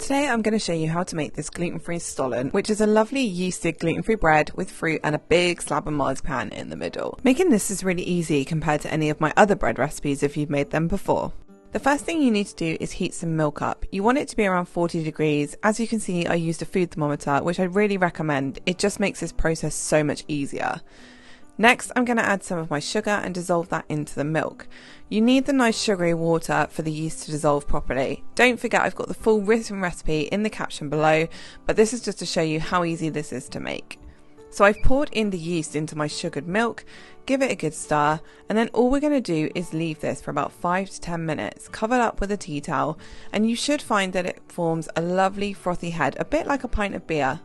Today I'm going to show you how to make this gluten-free Stollen, which is a lovely yeasted gluten-free bread with fruit and a big slab of marzipan in the middle. Making this is really easy compared to any of my other bread recipes if you've made them before. The first thing you need to do is heat some milk up. You want it to be around 40 degrees. As you can see, I used a food thermometer, which I really recommend. It just makes this process so much easier. Next, I'm going to add some of my sugar and dissolve that into the milk. You need the nice sugary water for the yeast to dissolve properly. Don't forget I've got the full written recipe in the caption below, but this is just to show you how easy this is to make. So I've poured in the yeast into my sugared milk, give it a good stir, and then all we're going to do is leave this for about 5 to 10 minutes, covered up with a tea towel, and you should find that it forms a lovely frothy head, a bit like a pint of beer.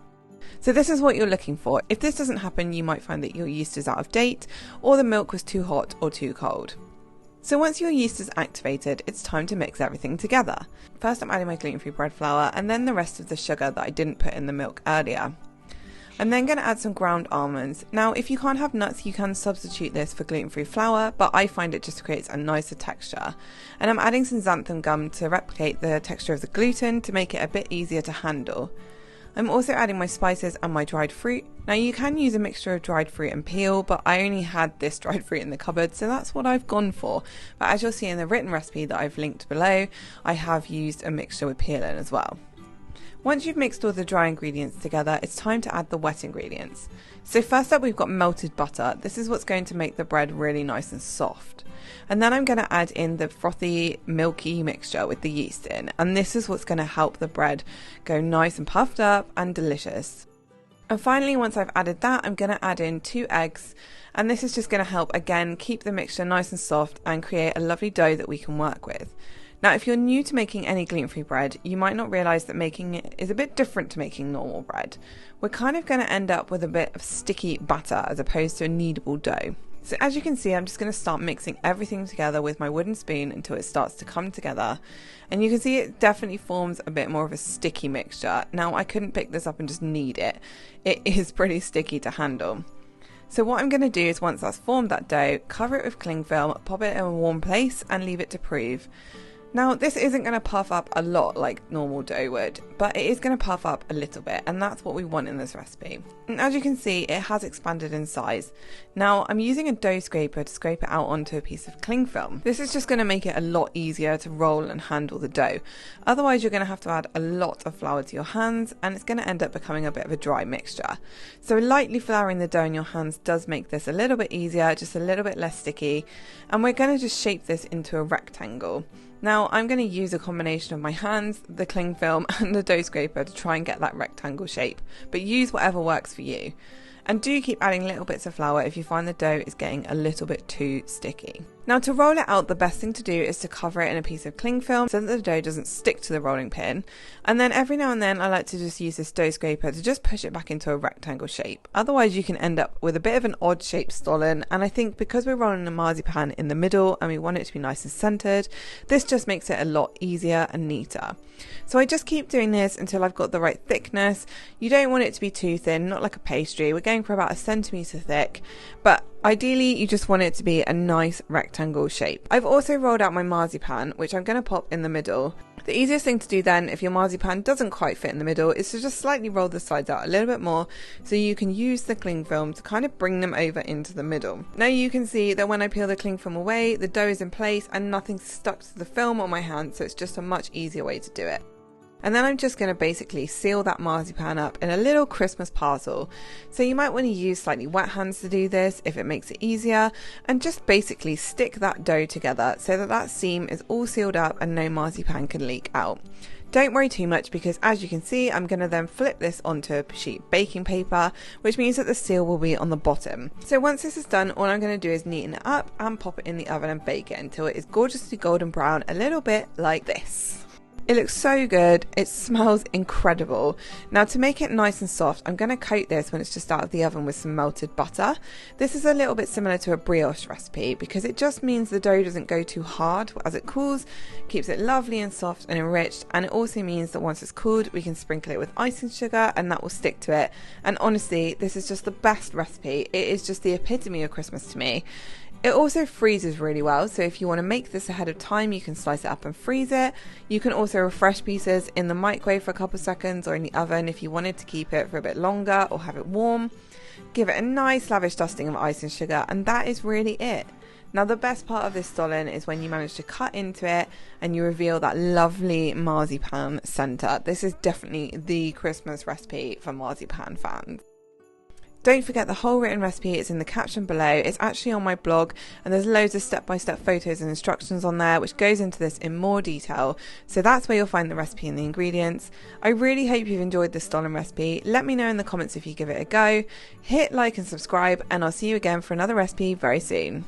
So this is what you're looking for. If this doesn't happen, you might find that your yeast is out of date or the milk was too hot or too cold. So once your yeast is activated, it's time to mix everything together. First I'm adding my gluten-free bread flour and then the rest of the sugar that I didn't put in the milk earlier. I'm then going to add some ground almonds. Now if you can't have nuts, you can substitute this for gluten-free flour, but I find it just creates a nicer texture. And I'm adding some xanthan gum to replicate the texture of the gluten to make it a bit easier to handle. I'm also adding my spices and my dried fruit. Now you can use a mixture of dried fruit and peel, but I only had this dried fruit in the cupboard, so that's what I've gone for. But as you'll see in the written recipe that I've linked below, I have used a mixture with peel in as well. Once you've mixed all the dry ingredients together, it's time to add the wet ingredients. So first up we've got melted butter. This is what's going to make the bread really nice and soft. And then I'm going to add in the frothy, milky mixture with the yeast in. And this is what's going to help the bread go nice and puffed up and delicious. And finally, once I've added that, I'm going to add in 2 eggs. And this is just going to help, again, keep the mixture nice and soft and create a lovely dough that we can work with. Now, if you're new to making any gluten-free bread, you might not realise that making it is a bit different to making normal bread. We're kind of going to end up with a bit of sticky batter as opposed to a kneadable dough. So as you can see, I'm just going to start mixing everything together with my wooden spoon until it starts to come together. And you can see it definitely forms a bit more of a sticky mixture. Now, I couldn't pick this up and just knead it. It is pretty sticky to handle. So what I'm going to do is once that's formed that dough, cover it with cling film, pop it in a warm place and leave it to prove. Now this isn't going to puff up a lot like normal dough would, but it is going to puff up a little bit, and that's what we want in this recipe. And as you can see, it has expanded in size. Now I'm using a dough scraper to scrape it out onto a piece of cling film. This is just going to make it a lot easier to roll and handle the dough. Otherwise you're going to have to add a lot of flour to your hands and it's going to end up becoming a bit of a dry mixture. So lightly flouring the dough in your hands does make this a little bit easier, just a little bit less sticky, and we're going to just shape this into a rectangle. Now I'm going to use a combination of my hands, the cling film and the dough scraper to try and get that rectangle shape, but use whatever works for you. And do keep adding little bits of flour if you find the dough is getting a little bit too sticky. Now to roll it out, the best thing to do is to cover it in a piece of cling film so that the dough doesn't stick to the rolling pin. And then every now and then I like to just use this dough scraper to just push it back into a rectangle shape. Otherwise you can end up with a bit of an odd shaped Stollen, and I think because we're rolling a marzipan in the middle and we want it to be nice and centered, this just makes it a lot easier and neater. So I just keep doing this until I've got the right thickness. You don't want it to be too thin, not like a pastry. We're going for about 1 centimetre thick, but ideally you just want it to be a nice rectangle shape. I've also rolled out my marzipan, which I'm going to pop in the middle. The easiest thing to do then, if your marzipan doesn't quite fit in the middle, is to just slightly roll the sides out a little bit more so you can use the cling film to kind of bring them over into the middle. Now you can see that when I peel the cling film away, the dough is in place and nothing's stuck to the film on my hand, so it's just a much easier way to do it. And then I'm just going to basically seal that marzipan up in a little Christmas parcel. So you might want to use slightly wet hands to do this if it makes it easier, and just basically stick that dough together so that that seam is all sealed up and no marzipan can leak out. Don't worry too much because as you can see, I'm going to then flip this onto a sheet of baking paper, which means that the seal will be on the bottom. So once this is done, all I'm going to do is neaten it up and pop it in the oven and bake it until it is gorgeously golden brown, a little bit like this. It looks so good, it smells incredible. Now to make it nice and soft, I'm going to coat this when it's just out of the oven with some melted butter. This is a little bit similar to a brioche recipe because it just means the dough doesn't go too hard as it cools, keeps it lovely and soft and enriched, and it also means that once it's cooled we can sprinkle it with icing sugar and that will stick to it. And honestly, this is just the best recipe. It is just the epitome of Christmas to me. It also freezes really well, so if you want to make this ahead of time, you can slice it up and freeze it. You can also refresh pieces in the microwave for a couple of seconds or in the oven if you wanted to keep it for a bit longer or have it warm. Give it a nice lavish dusting of icing sugar, and that is really it. Now the best part of this Stollen is when you manage to cut into it and you reveal that lovely marzipan centre. This is definitely the Christmas recipe for marzipan fans. Don't forget the whole written recipe is in the caption below. It's actually on my blog and there's loads of step-by-step photos and instructions on there which goes into this in more detail. So that's where you'll find the recipe and the ingredients. I really hope you've enjoyed this Stollen recipe. Let me know in the comments if you give it a go. Hit like and subscribe, and I'll see you again for another recipe very soon.